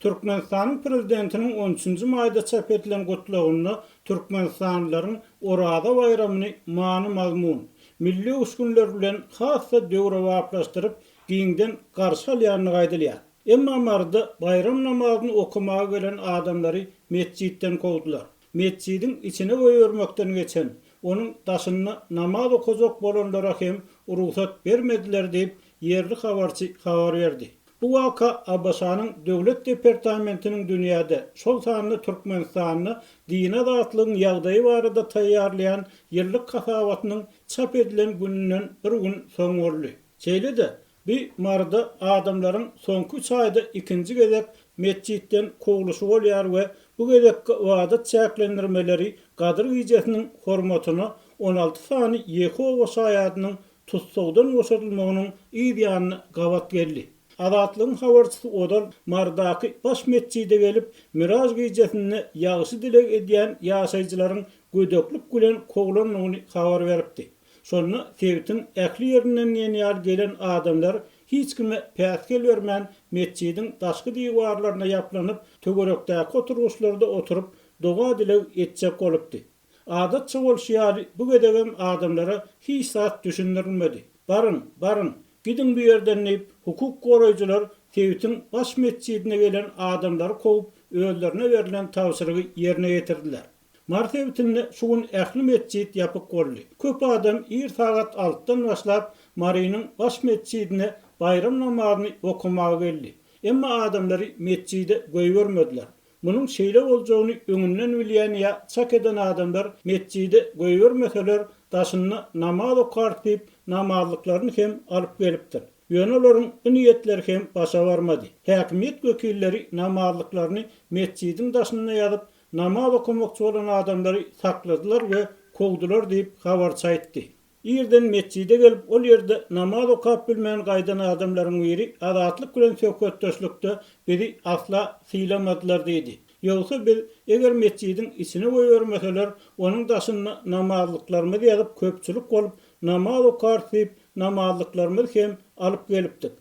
Türkmenistan prezidentinin 13-nji maýda çap edilen gutlagyny türkmenistanlylaryň Orada bayramyny many mazmun, milli uskünler bilen hassa döwre wagtlaşdyryp giňden garşy alýanyny gaýdylýar. Emma marda bayram namazyny okumaga gelen adamlary mesjidden kowdular. Mesjidin içine goýbermekden geçen, onun daşyny namaz okujak bolanlara hem ruhsat bermediler diýip yerli habarçy habar berdi. Bu waka Abbasanyň döwlet departamentiniň dünýäde şol sanly Türkmenistanly dine azatlygyň ýagdaýy barada taýýarlayan ýyllyk kasawatynyň çap edilen gününden bir gün soň boldy. Şeýle-de bir marda adamlaryň soňky 3 aýda ikinji gezek mesjidden kowuluşy bolýar we bu gezekke wadat çäklendirmeleri Gadyr Gijesiniň hormatyna 16 sany Yehova şaýadynyň tutsagdan boşadylmagynyň ýa-da gawat geldi. Azatlygyň habarçysy odal mardaky baş mesjide gelip Miraz Gijesini ýagşy dilek edýän ýaşaýjylaryň gödöklük bilen kowulanyny habar beripdi. Şonu Sewitin ähli ýerinden ýenýär gelen adamlar hiç kime päskel bermän mesjidin daşky diwarlaryna ýaplanyp tögerekdäki oturuşlarda oturup doga dilek etjek bolupdy. Adatça bolşýary bu gedegem adamlara hiç saat düşündirilmedi. Barın, gidin bir ýerden diýip hukuk goraýjylar Sewitin baş mesjidine gelen adamlary kovup özlerine berilen tawsyrygy ýerine getirdiler. Martewitinde şugun ähli mesjid ýapyk boldy. Köp adam ir sagat 6-dan başlap Marynyň baş mesjidine bayram namazyny okumaga geldi. Emma adamlary mesjide goýbermediler. Bunun şeýle boljagyny öňünden bilýän ýa çak eden adamlar mesjide goýbermeseler daşyny namaz okar diýip namazlyklaryny hem alyp gelipdir. Ýöne niýetleri hem başa barmady. Häkimiýet wekilleri namazlyklaryny mesjidin daşyna ýazyp namaz okumakçy bolan adamlary sakladylar we kowdular diýip habar çaýtdy. Ýerden mesjide gelip ol ýerde namaz okap bilmeýän gaýdan adamlaryň biri azatlyk bilen söhbetdeşlikde bizi asla syýlamadylar diýdi. Ýogsa biz eger mesjidin içine goýbermeseler, onuň daşyny namazlyklarymyz ýazyp köpçülik bolup namaz okar diýip namazlyklarymyz hem alyp gelipdik.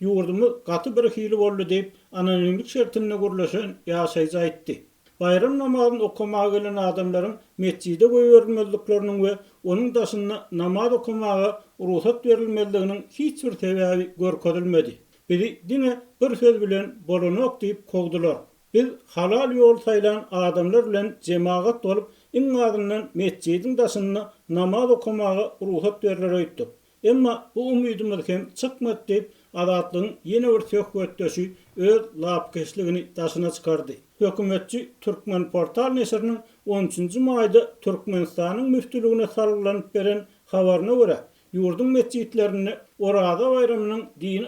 Ýurdumyz gaty bir hili boldy diýip anonimlik şertine gürleşen ýaşaýjy aýtdy. Bayram namazyny okumaga gelen adamlaryň mesjide goýbermezlikleriniň we onuň daşyna namaz okumaga ruhsat berilmezliginiň hiç bir sebäbi görkezilmedi. Bizi dine bir söz bilen bolanok diýip kowdular. Biz halal ýol saýlan adamlar bilen jemaat bolup iň azyndan mesjidin daşyna namaz okumaga ruhsat beriler aýtdyk. Emma bu umydymyz hem çykmady diýip azatlygyň ýene bir söhbetdeşi öz lapkeşligini daşyna çykardy. Hökümetçi Türkmen portal nesriniň 13-nji maýda Türkmenistanyň müftülügine sarylanyp beren habaryna görä, ýurdun mesjidlerini Orada bayramynyň dini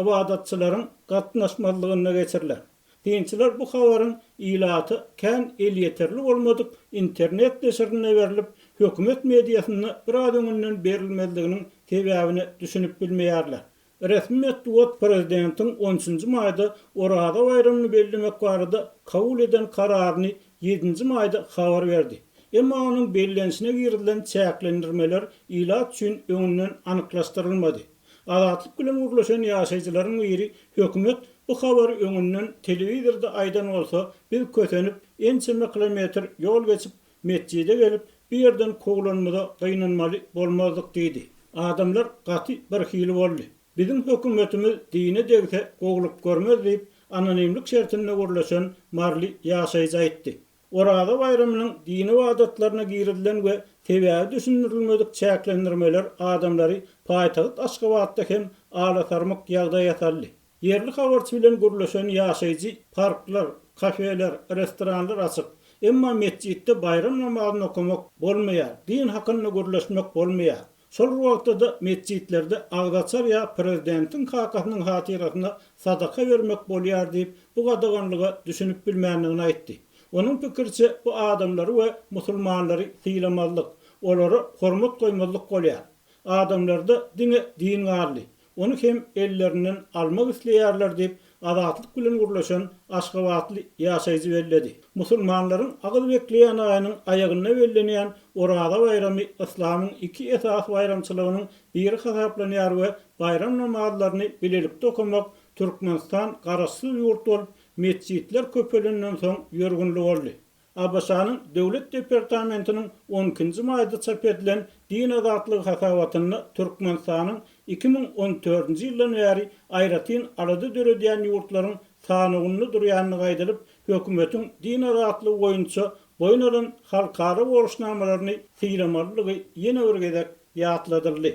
ibadatçylaryň gatnaşmalygyna geçirilýär. Dinçiler bu habaryň ilaty kän el ýeterli bolmadyk internet nesrine berilip hökümet mediasyna bir adamynyň berilmezliginiň sebäbini düşünüp bilmeýärler. Resmi metbuat prezidentiň 13-nji maýda Orada bayramyny bellemek barada kabul eden kararyny 7-nji maýda habar berdi. Emma onuň bellenişine girilen çäklendirmeler ilat üçin öňünden anyklaşdyrylmady. Azatlyk bilen urlaşan ýaşaýjylaryň biri hökümet bu habary öňünden telewizorda aýdan bolsa biz kötenip ençeme kilometr ýol geçip mesjide gelip bir ýerden kowlanmada gaýnanmaly bolmazdyk diýdi. Adamlar gaty bir hili boldy. Bizim hökümetimiz dine degse gowlup görmez diýip anonimlik şertine gürleşen marly ýaşaýjy aýtdy. Orada bayramynyň dini adatlaryna girilen we sebäbi düşündirilmedik çäklendirmeler adamlary paýtagyt Aşgabatda hem alatarmak ýagdaý ýatarly. Yerli habarçy bilen gürleşen ýaşaýjy parklar, kafeler, restoranlar açyp, emma mesjidde bayram namazyny okumak bolmaýar, din hakyny gürleşmek bolmaýar. Şol wagtda mesjidlerde agdaçar ýa prezidentin kakasynyň hatyrasyna sadaka bermek bolýar diýip bu gadaganlyga düşünüp bilmänligini aýtdy. Onun pikirçe bu adamlary we musulmanlary syýlamazlyk, olary hormat goýmazlyk bolýar. Adamlarda din garly. Onu hem ellerinden almak isleýärler diýip azatlyk bilen gürleşen Aşgabatly ýaşaýjy belledi. Musulmanlaryň agyl bekleýän aýynyň aýagyna bellenýän Orada bayramy İslamyň iki esas bayramçylygynyň biri hasaplanýar we bayram namazlaryny bilelikde okumak Türkmenistan garaşsyz ýurt bolup mesjitler köpelenden soň ýörgünli boldy. Abaşanyň Döwlet Departamentiniň 12-nji maýda çap edilen din azatlygy hasabatyny Türkmenistanyň 2014-nji ýyldan bäri aýratyn arada döredýän ýurtlaryň sanygyny durýanyny gaýdylyp, hökümetiň din azatlygy boýunça boyun alan halkara borçnamalaryny syýramalygy ýene bir gezek ýatladyldy.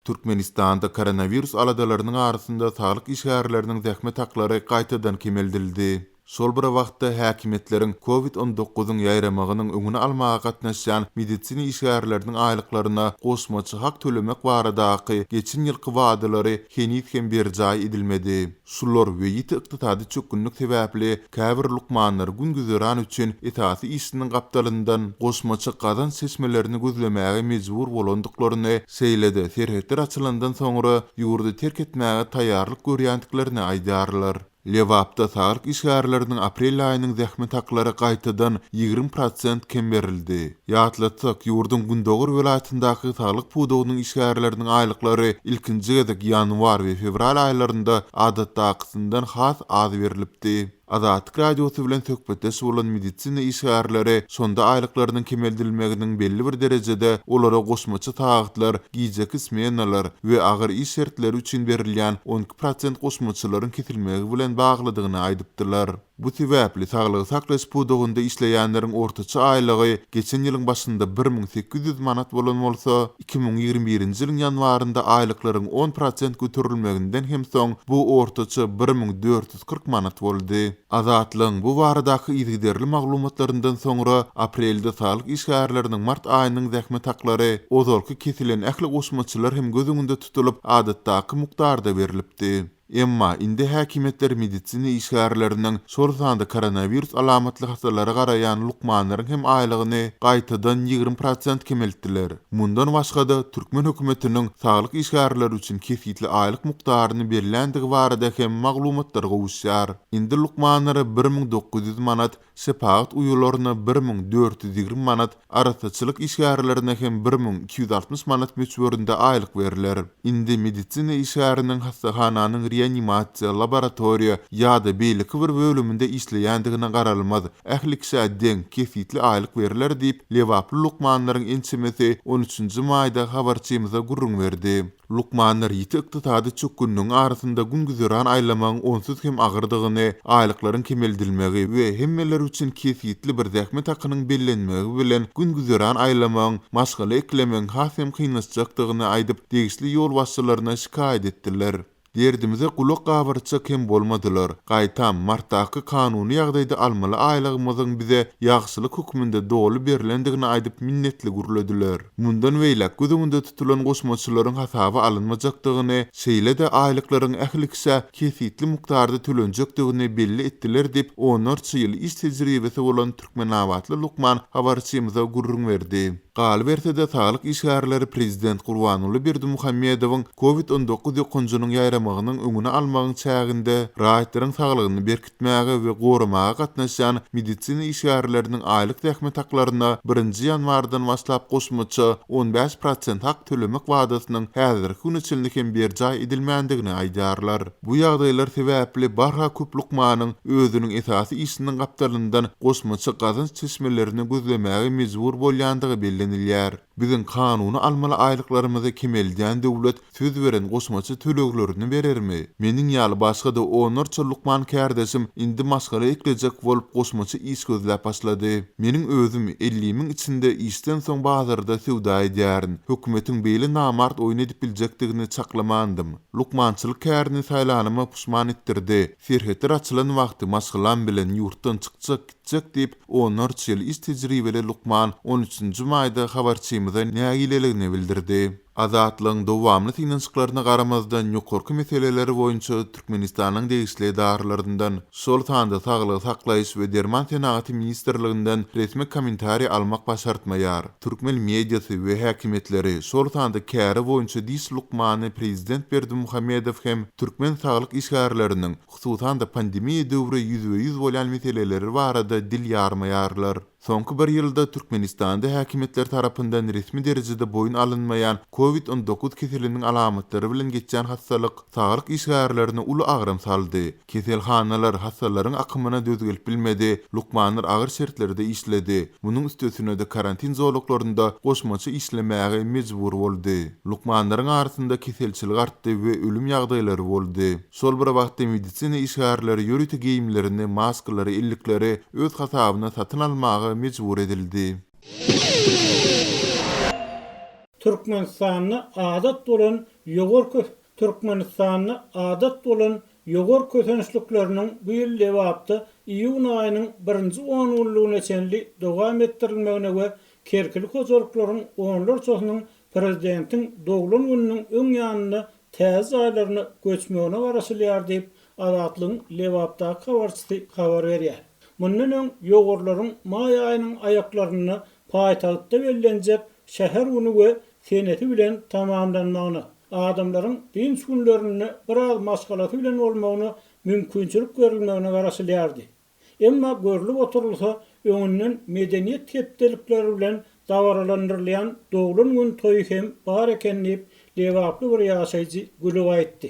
Türkmenistanda koronavirus aladalarının arasında sağlık işgärlerinin zähmet haklary gaýtadan kemeldildi. Şol bir wagtda häkimetlerin COVID-19-yň ýaýramagynyň öňüni almaga gatnaşan medisini işgärleriniň aýlyklaryna goşmaçy hak tölemek baradaky geçen ýylky wadalary henüz hem berjaý edilmedi. Şular we ýiti ykdysady çökünlük sebäpli käbir lukmanlar gün güzäran üçin etasi işiniň gapdalyndan goşmaçy gazan seçmelerini gözlemäge mejbur bolandyklaryny seýledi. Serhetler açylandan soňra ýurdu terk etmäge taýýarlyk görýändiklerini aýdarlar. Lewapda sağlık işgärleriniň aprel aýynyň zähmet haklary gaýtadan 20% kemberildi. Ýatlatsak, ýurdun Gündoğur welaýatyndaky sağlyk puwdagynyň işgärleriniň aýlyklary ilkinji gezek ýanwar we fevral aýlarynda adatdakysyndan has az berilipdi. Azatlyk radiosu bilen söhbetdeş bolan medisina işgärleri sonda aýlyklarynyň kemeldilmeginiň belli bir derejede olara goşmaçy taýyatlar, giýjek smenalar we agyr iş şertleri üçin berilýän 12% goşmaçylaryň kesilmegi bilen baglydygyny aýdypdylar. Bu sebäpli saglygy saklaş puwdagynda işleýänleriň ortaça aýlygy geçen ýylyň başynda 1800 manat bolan bolsa, 2021-nji ýylyň ýanwarynda aýlyklaryň 10% göterilmeginden hem soň bu ortaça 1440 manat boldy. Azatlyň bu baradaky ýygyderli maglumatlaryndan soňra aprelde sağlyk işgärleriniň mart aýynyň zähmet haklary ozalky kesilen ähli goşmaçylar hem göz öňünde tutulup adatdaky mukdarda berilipdi. Emma indi häkimetler medisina işgärleriniň şol sanda koronavirus alamatly hastalary garaýan lukmanlaryň hem aýlygyny gaýtadan 20% kemeltdiler. Mundan başga-da Türkmen hökümetiniň sağlyk işgärleri üçin kesitli aýlyk mukdaryny berilendigi barada hem maglumatlar gowuşýar. Indi lukmanlary 1900 manat, sepagat uýularyna 1420 manat, arasaçylyk işgärlerine hem 1260 manat meçberinde aýlyk beriler. Indi medisina işgäriniň hastahananyň reanimasiya laboratoriýa ýa-da beýleki bir bölüminde işleýändigine garalmaz. Ählikse deň kesitli aýlyk beriler diýip lewaply lukmanlaryň ençemesi 13-nji maýda habarçymyza gurrun berdi. Lukmanlar ýiti ykdysady çökünlüğün arasynda gün güzäran aýlamagyň onsuz hem agyrdygyny, aýlyklaryň kemeldilmegi we hemmeler üçin kesitli bir zähmet hakynyň bellenmegi bilen gün güzäran aýlamagyň maşgala eklemegiň has hem kynlaşjakdygyny aýdyp degişli ýol başçylaryna şikaýet etdiler. Derdimize kulak gabarça kem bolmadylar. Gaýtam martdaky kanuny ýagdaýda almaly aýlygymyzyň bize ýagşylyk hukmynda dolu berilendigini aýdyp minnetli guruldylar. Mundan beýlek gözüňde tutulan goşmaçylaryň hasaby alynmajakdygyny, şeýle-de aýlyklaryň ählikse kesitli mukdarda tölenjekdigini belli etdiler diýip 14 ýyl iş tejribesi bolan Türkmenawatly Lukman habarçymyza gurrun berdi. Galy berse-de sağlyk işgärleri Prezident Gurbanuly Berdimuhammedowyň COVID-19 ýokunjunyň ýaýramagynyň öňüni almagyň çäginde raýatlaryň saglygyny berkitmäge we goramaga gatnaşan medisina işgärleriniň aýlyk zähmet haklaryna 1-nji ýanwardan başlap goşmaçy 15% hak tölemek wadasynyň häzirki gün içinde hem berjaý edilmändigini aýdarlar. Bu ýagdaýlar sebäpli barha köp lukmanyň özüniň esasy işiniň gapdalyndan goşmaçy gazan çeşmelerini gözlemäge mejbur bolýandygy belli. Bizim kanuny almaly aýlyklarymyzy kemeldän döwlet söz beren goşmaçy töleglerini berermi? Meniň ýaly başga-da 14 lukman kärdeşim indi maşgala eklejek bolup goşmaçy iş gözläp başlady. Meniň özüm 50 000 içinde işden soň bazarda sowda edýärin. Hökümetiň beýle namart oýun edip biljekdigini çaklamandym. Lukmançylyk kärini saýlanyma puşman etdirdi. Serhetler açylan wagty maşgalan bilen ýurtdan çykjak diýip 14 ýyl iş tejribeli Lukman 13-nji maýda habarçymyza nägileligini bildirdi. Azatlyň dowamly tinçliklaryna garamazdan ýokarky meseleleri boýunça Türkmenistanyň degişli edarlaryndan şol sanda saglyk saklaýyş we derman senaty ministrliginden resmi kommentari almak başartmaýar. Türkmen mediasy we häkimetleri şol sanda käri boýunça dis Lukmany Prezident Berdimuhammedow hem Türkmen saglyk işgärleriniň hususan da pandemiýa döwri ýüzbe ýüz bolan meseleleri barada dil ýarmaýarlar. Soňky bir ýylda Türkmenistanda häkimetler tarapyndan resmi derejede boyun alınmayan COVID-19 keseliniň alamatlary bilen geçen hastalyk sağlyk işgärlerini uly agram saldy. Keselhanalar hastalaryň akymyna dözgelip bilmedi, lukmanlar agyr şertlerde işledi. Munyň üstesine de karantin zoluklarynda goşmaçy işlemäge mejbur boldy. Lukmanlaryň arasynda keselçilik artdy we ölüm ýagdaýlary boldy. Şol bir wagtda medisina işgärleri ýörüti giyimlerini, maskalary, illikleri öz hasabyna satyn almagy mejbur edildi. Türkmenistan'na adat bolan ýogor kösençlikleriniň bu ýyl lewapda iýun aýynyň 1-nji 10 günlüğüne çenli dowam etdirilmegine we kerkilik hojalyklaryň onlar çoğunyň prezidentiň doglan gününiň öň ýanyna täze aýlaryna göçmegine garaşylýar diýip Adatlyň lewapda habarçysy habar berýär. Mundan öň ýogorlaryň may aýynyň aýaklaryny paýtagtda bellenjek şäher güni we seneti bilen tamamlanmagyny, adamlaryň din günlerini biraz maskalaty bilen bolmagyny mümkinçilik berilmegine garaşylýardy. Emma görülip oturulsa öňünden medeniýet tepdelikleri bilen dawaralandyrylýan doglan gün toýy hem bar ekenlip lewaply bir ýaşaýjy gülüp aýtdy.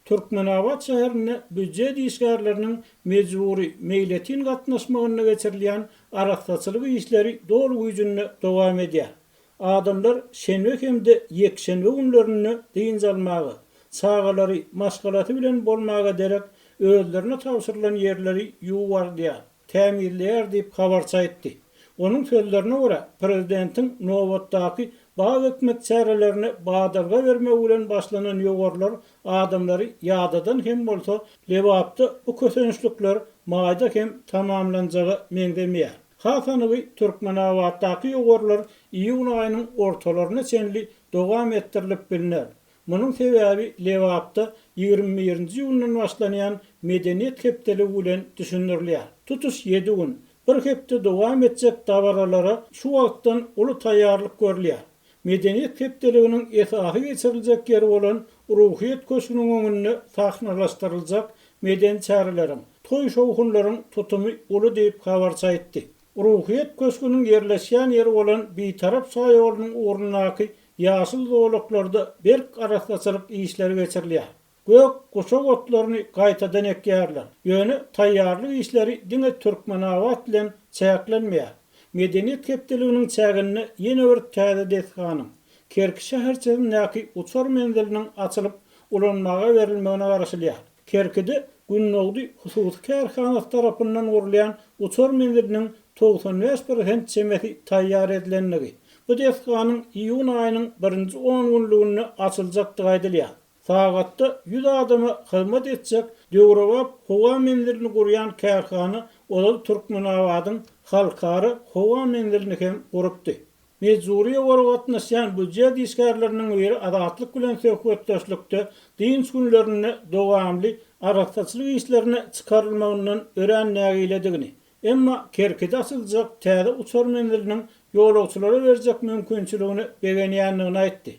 Türkmenabad şäherine büdjet işgärleriniň mejburi meýletin gatnaşmagyna geçirilýän araçsaçylyk işleri dol güýjünde dowam edýär. Adamlar şenbe hemde ýekşenbe günlerini diýinç almagy, çagalary maskalaty bilen bolmaga derek özlerine tawsyrylan ýerleri ýuwardýar, tämirleýär diýip habarçy aýtdy. Onun sözlerine göre prezidentiň nowatdaky bağ ekmek çärelerini badalga vermek bilen başlanan ýogorlar adamlary ýadadan hem bolsa lewapda bu kösençlikler maýda hem tamamlanjagy meňdemeýär. Hasanyny Türkmenabaddaky ýogorlar iýun aýynyň ortalaryna çenli dowam etdirilip bilinär. Munyň sebäbi lewapda 21-nji ýyldan başlanýan medeniýet hepdeligi bilen düşündirilýär. Tutuş 7 gün bir hepde dowam etjek dawaralara şu wagtdan uly taýýarlyk görülýär. Medeniýet hepdeliginiň esasy geçiriljek ýeri bolan ruhiýet köşküniň öňünde sahnalaşdyryljak meden çärelerim, toý şowhunlaryň tutumy uly diýip habarçy aýtdy. Ruhiýet köşküniň ýerleşýän ýeri bolan bitarap saýalynyň ornunaky ýaşyl zoluklarda berk araçsaçylyk işleri geçirilýär. Gök goşak otlaryny gaýtadan ekýärler. Ýöne taýýarlyk işleri diňe Türkmenabad bilen çäklenmeýär. Medeniýet hepdeliginiň çägini ýene bir täze desganyň Kerki şäherçesindäki uçar menziliniň açylyp ulanmaga berilmegine garaşylýar. Kerkide Günnogdy hususy kärhanasy tarapyndan gurulýan uçar menziliniň 95% çemeti taýýar edilenligi. Bu desganyň iýun aýynyň 1-nji 10 günlüğüne açyljakdygy aýdylýar. Sagatda 100 adama hyzmat etjek Döwrewap howa menzilini gurýan kärhana olal Türkmenabadyň halkary howa menzilini hem gurupdy. Mejburi gatnaşýan büdjet işgärleriniň biri adatlyk bilen söhbetdeşlikde din günlerini dowamly araçsaçylyk işlerine çykarylmagyndan örenlägiledigini, emma kerkide asyljak täze uçar menziliniň ýolagçylara berjek mümkinçiligini begenýänligini aýtdy.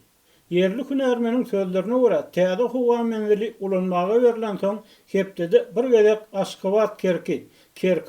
Yerli hünärmeniň sözlerine görä, täze howa menzili ulanmaga berilen soň hepdede bir gezek Aşgabat Kerki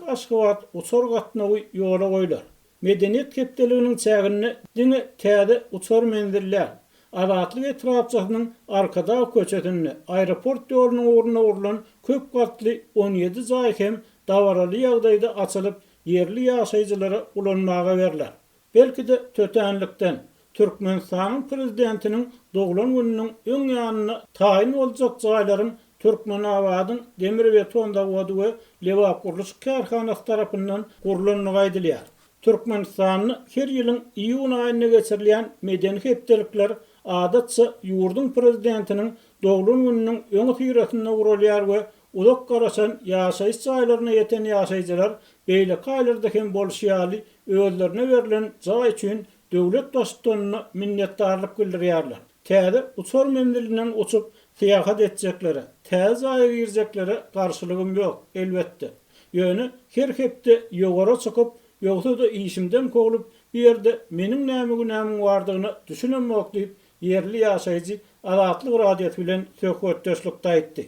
Aşgabat uçar gatnagy ýola goýlar. Medeniýet hepdeliginiň çägini diňe täze uçar menziller, adatlyk etrapçylygynyň arkada köçetini, aeroport ýolunyň ornuna urulan köp gatly 17 jaý hem dawaraly ýagdaýda açylyp yerli ýaşaýjylara ulanmaga beriler. Belki de tötenlikden Türkmenistanyň prezidentiniň doglan gününiň öň ýanyna taýin boljak jaýlaryň Türkmenabadyň demir beton zawody we lewap guruluş kärhanasy tarapyndan gurulanyny aýdylýar. Türkmenistanyň her ýylyň iýun aýyna geçirilýän medeni hepdelikler adatça ýurdun prezidentiniň doglan gününiň öň hyratynda gurulýar we uzak garaşan ýaşaýyş jaýlaryna ýeten ýaşaýjylar beýle gaýlarda hem bolşýaly özlerine berilen jaý üçin döwlet başçylaryna minnetdarlyk bildirýärler. Täze uçar menzilinden uçup seýahat etjekleri, täze aýa girjekleri garşylygym ýok, elbetde. Ýöne her hepde ýogara çykyp, ýogsa da işimden koglup bir ýerde meniň näme günämim bardygyny düşünemek diýip yerli ýaşaýjy adatlyk radio bilen söhbetdeşlikde aýtdy.